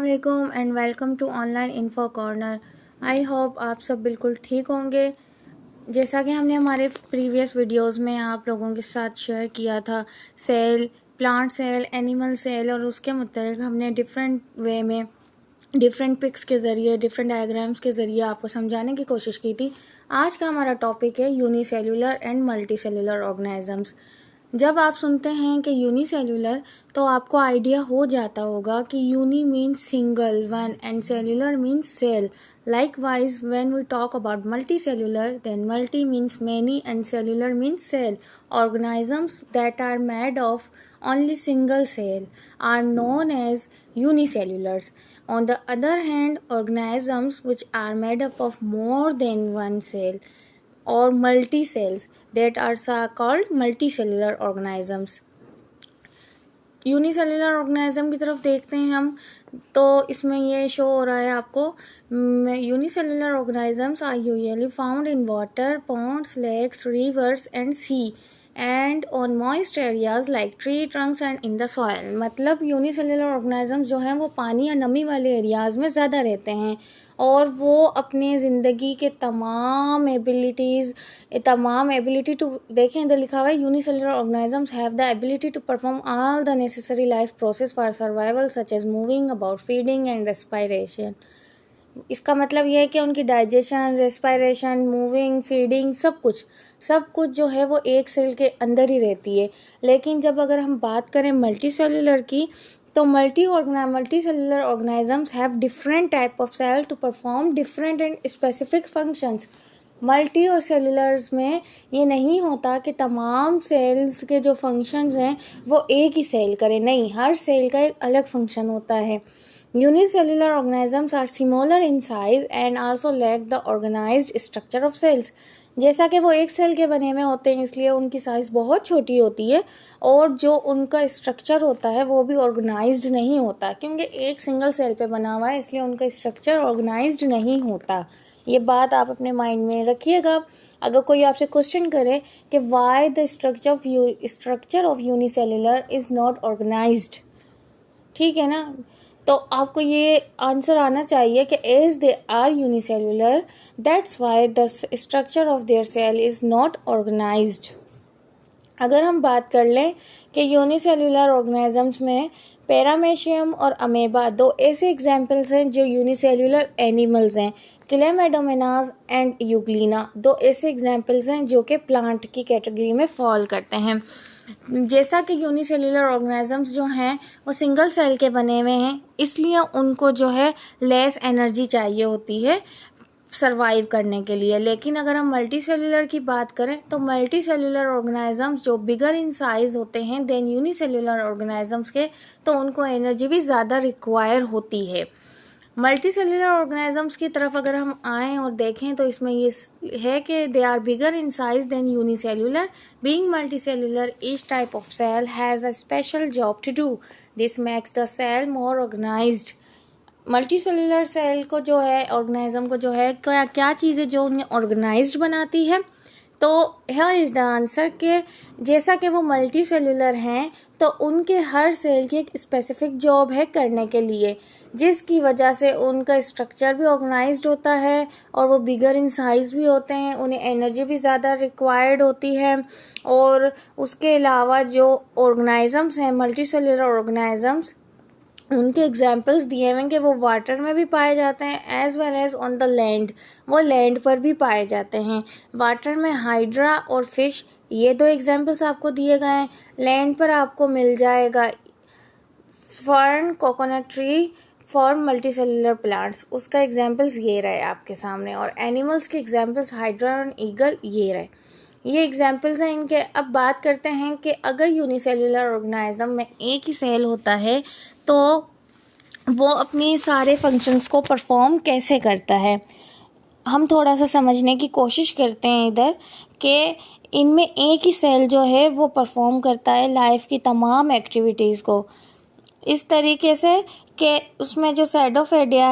अस्सलामुअलैकुम and welcome to online info corner. I hope आप सब बिल्कुल ठीक होंगे। जैसा कि हमने हमारे प्रीवियस वीडियोस में आप लोगों के साथ शेयर किया था cell, plant cell, animal cell, और उसके मुताबिक हमने डिफरेंट वे में डिफरेंट पिक्स के ज़रिए, डिफरेंट डायग्राम्स के ज़रिए आपको समझाने की कोशिश की थी। आज का हमारा टॉपिक है यूनिसेल्यूलर एंड मल्टीसेल्यूलर ऑर्गेनिजम्स। जब आप सुनते हैं कि यूनिसेल्यूलर तो आपको आइडिया हो जाता होगा कि uni means single one and cellular means cell. Likewise, when we talk about multicellular, then multi means many and cellular means cell. Organisms that are made of only single cell are known as unicellulars. On the other hand, organisms which are made up of more than one cell or multi-cells that are called multicellular organisms. Unicellular organism की तरफ देखते हैं हम, तो इसमें ये show हो रहा है आपको unicellular organisms are usually found in water, ponds, lakes, rivers and sea and on moist areas like tree trunks and in the soil. मतलब यूनिसेल्युलर ऑर्गेनिजम्स जो हैं वो पानी या नमी वाले एरियाज़ में ज़्यादा रहते हैं और वो अपने ज़िंदगी के तमाम एबिलिटी टू, देखें इधर लिखा हुआ है unicellular organisms have the ability to perform all the necessary life process for survival such as moving about, feeding and respiration. इसका मतलब ये है कि उनकी डाइजेशन, रेस्पिरेशन, मूविंग, फीडिंग, सब कुछ जो है वो एक सेल के अंदर ही रहती है। लेकिन जब अगर हम बात करें मल्टीसेल्युलर की, तो multicellular organisms have different type of cell to perform different and specific functions. Multi और सेलुलर्स में ये नहीं होता कि तमाम सेल्स के जो फंक्शंस हैं वो एक ही सेल करें, नहीं, हर सेल का एक अलग फंक्शन होता है। Unicellular organisms are similar in size and also lack the organised structure of cells. जैसा कि वो एक सेल के बने हुए होते हैं इसलिए उनकी साइज़ बहुत छोटी होती है और जो उनका स्ट्रक्चर होता है वो भी ऑर्गेनाइज्ड नहीं होता, क्योंकि एक सिंगल सेल पे बना हुआ है इसलिए उनका स्ट्रक्चर ऑर्गेनाइज्ड नहीं होता। ये बात आप अपने माइंड में रखिएगा। अगर कोई आपसे क्वेश्चन करे कि why the structure of unicellular is not organised, ठीक है ना, तो आपको ये आंसर आना चाहिए कि as they are unicellular that's why the structure of their cell is not organised. अगर हम बात कर लें कि यूनिसेल्युलर ऑर्गेनिजम्स में पैरामेशियम और अमेबा दो ऐसे एग्जाम्पल्स हैं जो यूनिसेल्युलर एनिमल्स हैं। क्लेमेडोमोनास एंड यूग्लिना दो ऐसे एग्जाम्पल्स हैं जो कि प्लांट की कैटेगरी में फॉल करते हैं। जैसा कि यूनिसेल्युलर ऑर्गेनिजम्स जो हैं वो सिंगल सेल के बने हुए हैं इसलिए उनको जो है लेस एनर्जी चाहिए होती है सरवाइव करने के लिए। लेकिन अगर हम मल्टी सेल्यूलर की बात करें तो मल्टी सेल्यूलर ऑर्गेनिजम्स जो बिगर इन साइज होते हैं देन यूनिसेल्युलर ऑर्गेनिजम्स के, तो उनको एनर्जी भी ज़्यादा रिक्वायर होती है। मल्टी सेल्यूलर ऑर्गेनिजम्स की तरफ अगर हम आएँ और देखें तो इसमें ये है कि they are bigger in size than unicellular. Being multicellular each type of cell has a special job to do, this makes the cell more organised. Multicellular cell को जो है, ऑर्गेनिज्म को जो है, क्या चीज़ें जो उन्हें ऑर्गेनाइज्ड बनाती है, तो हियर इज़ द आंसर कि जैसा कि वो मल्टी सेल्यूलर हैं तो उनके हर सेल की एक स्पेसिफिक जॉब है करने के लिए, जिसकी वजह से उनका स्ट्रक्चर भी ऑर्गेनाइज्ड होता है और वो बिगर इन साइज़ भी होते हैं, उन्हें एनर्जी भी ज़्यादा रिक्वायर्ड होती है। और उसके अलावा जो ऑर्गेनिजम्स हैं मल्टी सेल्यूलर ऑर्गेनिजम्स, उनके एग्जाम्पल्स दिए हुए हैं कि वो वाटर में भी पाए जाते हैं as well as on the land, वो लैंड पर भी पाए जाते हैं। वाटर में हाइड्रा और फिश, ये दो एग्जाम्पल्स आपको दिए गए हैं। लैंड पर आपको मिल जाएगा fern, coconut tree for multi cellular plants, उसका एग्जाम्पल्स ये रहे आपके सामने। और एनिमल्स के एग्जाम्पल्स हाइड्रा और ईगल ये रहे, ये एग्जाम्पल्स हैं इनके। अब बात करते हैं कि अगर यूनिसेल्युलर ऑर्गेनिज्म में एक ही सेल होता है तो वो अपने सारे फंक्शंस को परफॉर्म कैसे करता है, हम थोड़ा सा समझने की कोशिश करते हैं इधर कि इनमें एक ही सेल जो है वो परफॉर्म करता है लाइफ की तमाम एक्टिविटीज़ को इस तरीके से कि उसमें जो सेडोफोडिया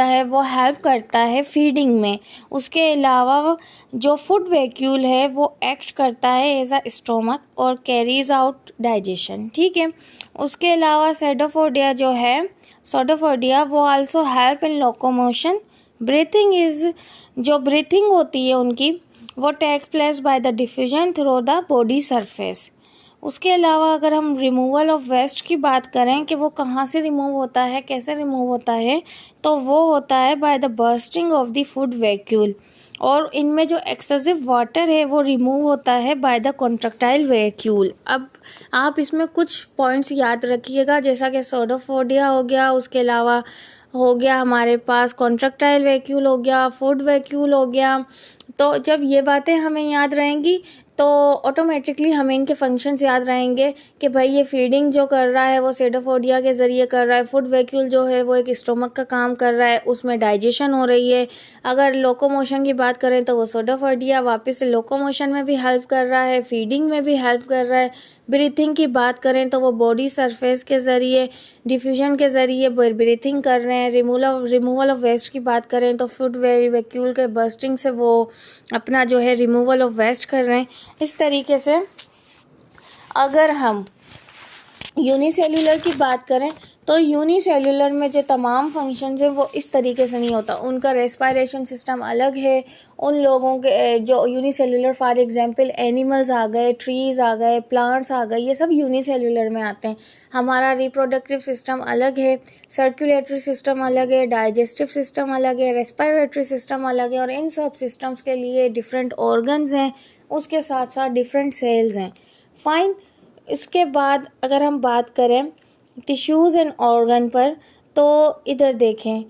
है वो हेल्प करता है फीडिंग में। उसके अलावा जो फूड वैक्यूल है वो एक्ट करता है एज अ स्टोमक और कैरीज आउट डाइजेशन, ठीक है। उसके अलावा सेडोफोडिया जो है सोडोफोडिया वो also help in locomotion. Breathing is, जो ब्रीथिंग होती है उनकी वो take place by the diffusion through the body surface. उसके अलावा अगर हम रिमूवल ऑफ वेस्ट की बात करें कि वो कहाँ से रिमूव होता है, कैसे रिमूव होता है, तो वो होता है by the bursting of the food vacuole. और इनमें जो एक्सेसिव वाटर है वो रिमूव होता है बाय द कॉन्ट्रैक्टाइल वैक्यूल। अब आप इसमें कुछ पॉइंट्स याद रखिएगा, जैसा कि सोडोफोडिया हो गया, उसके अलावा हो गया हमारे पास कॉन्ट्रैक्टाइल वैक्यूल हो गया, फूड वैक्यूल हो गया। तो जब ये बातें हमें याद रहेंगी तो ऑटोमेटिकली हमें इनके फंक्शंस याद रहेंगे कि भाई ये फीडिंग जो कर रहा है वो सोडोफोडिया के ज़रिए कर रहा है, फूड वैक्यूल जो है वो एक स्टोमक का काम कर रहा है, उसमें डाइजेशन हो रही है। अगर लोकोमोशन की बात करें तो वो सोडोफोडिया वापस से लोकोमोशन में भी हेल्प कर रहा है, फीडिंग में भी हेल्प कर रहा है। ब्रीथिंग की बात करें तो वो बॉडी सरफेस के ज़रिए, डिफ्यूजन के ज़रिए ब्रीथिंग कर रहे हैं। रिमूवल ऑफ वेस्ट की बात करें तो फूड वैक्यूल के बर्स्टिंग से वो अपना जो है रिमूवल ऑफ वेस्ट कर रहे हैं। इस तरीके से अगर हम यूनिसेल्यूलर की बात करें तो यूनिसेल्यूलर में जो तमाम फंक्शंस है वो इस तरीके से नहीं होता। उनका रेस्पिरेशन सिस्टम अलग है। उन लोगों के जो यूनिसेल्यूलर, फॉर एग्जांपल एनिमल्स आ गए, ट्रीज़ आ गए, प्लांट्स आ गए, ये सब यूनिसेल्यूलर में आते हैं। हमारा रिप्रोडक्टिव सिस्टम अलग है, सर्कुलेटरी सिस्टम अलग है, डाइजेस्टिव सिस्टम अलग है, रेस्पिरेटरी सिस्टम अलग है, और इन सब सिस्टम्स के लिए डिफरेंट ऑर्गन्स हैं, उसके साथ साथ डिफरेंट सेल्स हैं। फाइन। इसके बाद अगर हम बात करें टिश्यूज़ एंड ऑर्गन पर, तो इधर देखें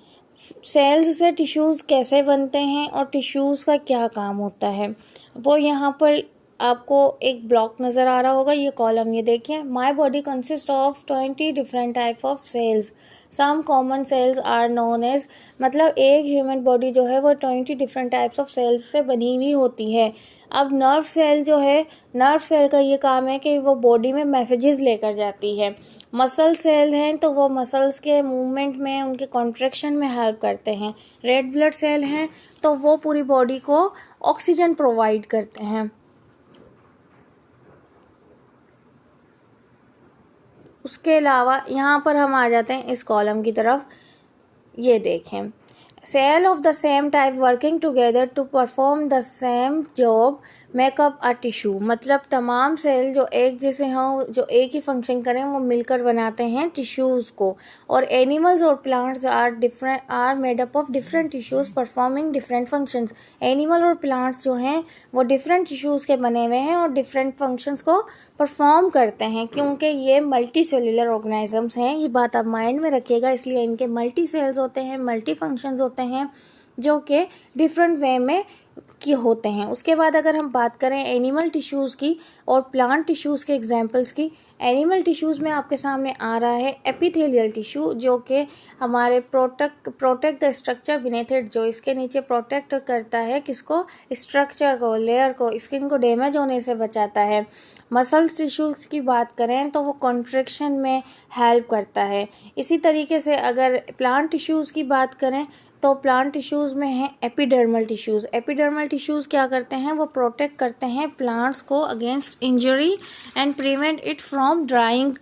सेल्स से टिश्यूज़ कैसे बनते हैं और टिश्यूज़ का क्या काम होता है। वो यहाँ पर आपको एक ब्लॉक नज़र आ रहा होगा, ये कॉलम, ये देखिए, my body consist of 20 different type of cells, some common cells are known as, मतलब एक ह्यूमन बॉडी जो है वो 20 डिफरेंट टाइप्स ऑफ सेल्स से बनी हुई होती है। अब नर्व सेल जो है, नर्व सेल का ये काम है कि वो बॉडी में मैसेजेस लेकर जाती है। मसल सेल हैं तो वो मसल्स के मूवमेंट में, उनके कॉन्ट्रैक्शन में हेल्प करते हैं। रेड ब्लड सेल हैं तो वो पूरी बॉडी को ऑक्सीजन प्रोवाइड करते हैं। उसके अलावा यहाँ पर हम आ जाते हैं इस कॉलम की तरफ, ये देखें, cell of the same type working together to perform the same job make up a tissue, मतलब तमाम सेल जो एक जैसे हों, जो एक ही फंक्शन करें, वो मिलकर बनाते हैं टिश्यूज़ को। और एनिमल्स और plants are made up of different tissues performing different functions. Animal और प्लांट्स जो हैं वो डिफरेंट टिश्यूज़ के बने हुए हैं और डिफरेंट फंक्शंस को परफॉर्म करते हैं, क्योंकि ये मल्टी सेलुलर ऑर्गेनिजम्स हैं। ये बात आप माइंड में रखिएगा, इसलिए इनके मल्टी सेल्स होते हैं, मल्टी फंक्शंस होते हैं, जो कि डिफरेंट वे में की होते हैं। उसके बाद अगर हम बात करें एनिमल टिश्यूज़ की और प्लांट टिश्यूज़ के एग्जांपल्स की, एनिमल टिश्यूज़ में आपके सामने आ रहा है एपिथेलियल टिश्यू, जो कि हमारे protect the structure beneath it, जो इसके नीचे प्रोटेक्ट करता है किसको, स्ट्रक्चर को, लेयर को, स्किन को डैमेज होने से बचाता है। मसल टिश्यूज़ की बात करें तो वो कॉन्ट्रैक्शन में हेल्प करता है। इसी तरीके से अगर प्लांट टिश्यूज़ की बात करें तो प्लांट टिश्यूज़ में है एपिडर्मल टिश्यूज़। एपिडर्मल टिश्यूज़ क्या करते हैं, वो प्रोटेक्ट करते हैं प्लांट्स को against injury and prevent it from drawing.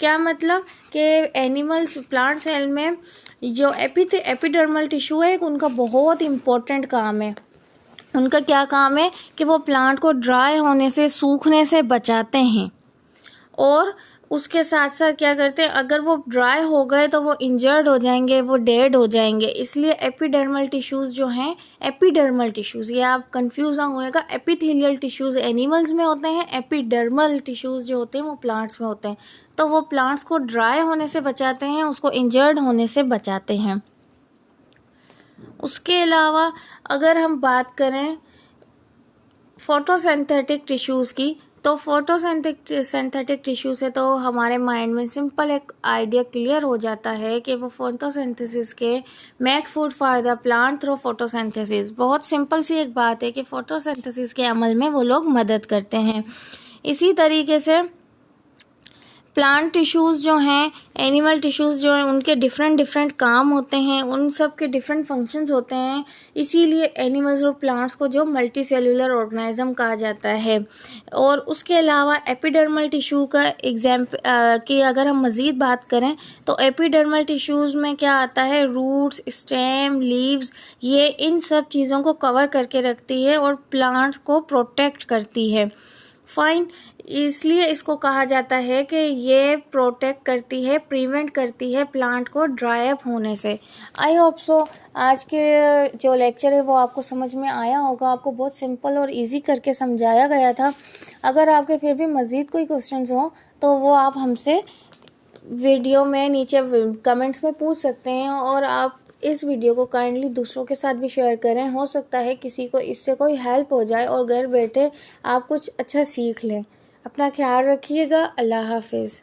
क्या मतलब कि एनिमल्स, प्लांट सेल में जो एपिडर्मल टिश्यू है, उनका बहुत इम्पोर्टेंट काम है। उनका क्या काम है कि वो प्लांट को ड्राई होने से, सूखने से बचाते हैं। और उसके साथ साथ क्या करते हैं, अगर वो ड्राई हो गए तो वो इंजर्ड हो जाएंगे, वो डेड हो जाएंगे। इसलिए एपिडर्मल टिश्यूज़ जो हैं, एपिडर्मल टिश्यूज़, ये आप कंफ्यूज ना होएगा, एपिथेलियल टिश्यूज़ एनिमल्स में होते हैं, एपिडर्मल टिश्यूज़ जो होते हैं वो प्लांट्स में होते हैं। तो वो प्लांट्स को ड्राई होने से बचाते हैं, उसको इंजर्ड होने से बचाते हैं। उसके अलावा अगर हम बात करें फोटोसिंथेटिक टिश्यूज़ की, तो फोटोसिंथेटिक टिश्यू से तो हमारे माइंड में सिंपल एक आइडिया क्लियर हो जाता है कि वो फोटोसिंथेसिस के make food for the plant through photosynthesis. बहुत सिंपल सी एक बात है कि फोटोसिंथेसिस के अमल में वो लोग मदद करते हैं। इसी तरीके से प्लांट टिश्यूज़ जो हैं, एनिमल टिश्यूज़ जो हैं, उनके डिफरेंट डिफरेंट काम होते हैं, उन सब के डिफरेंट फंक्शंस होते हैं। इसीलिए एनिमल्स और प्लांट्स को जो मल्टी सेल्यूलर ऑर्गेनिज्म कहा जाता है। और उसके अलावा एपिडर्मल टिश्यू का की अगर हम मज़ीद बात करें तो एपिडर्मल टिश्यूज़ में क्या आता है, रूट्स, स्टेम, लीव्स, ये इन सब चीज़ों को कवर करके रखती है और प्लांट्स को प्रोटेक्ट करती है। फाइन, इसलिए इसको कहा जाता है कि ये प्रोटेक्ट करती है, प्रिवेंट करती है प्लांट को ड्राई अप होने से। आई होप सो आज के जो लेक्चर है वो आपको समझ में आया होगा। आपको बहुत सिंपल और इजी करके समझाया गया था। अगर आपके फिर भी मज़ीद कोई क्वेश्चंस हो तो वो आप हमसे वीडियो में नीचे कमेंट्स में पूछ सकते हैं, और आप इस वीडियो को काइंडली दूसरों के साथ भी शेयर करें। हो सकता है किसी को इससे कोई हेल्प हो जाए और घर बैठे आप कुछ अच्छा सीख लें। अपना ख्याल रखिएगा। अल्लाह हाफिज़।